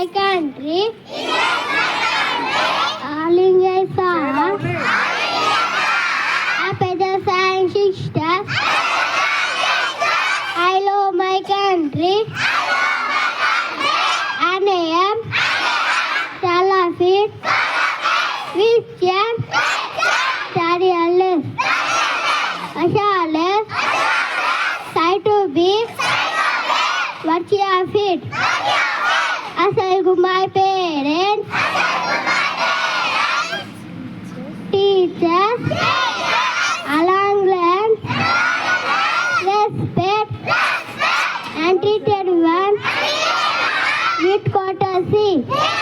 my country. All Indians are brothers and sisters. I love my country. And I am Salafit. Christian. Study always. I shall try to be worthy of it. I say to my parents, teachers, along learn, respect, and treat everyone with courtesy.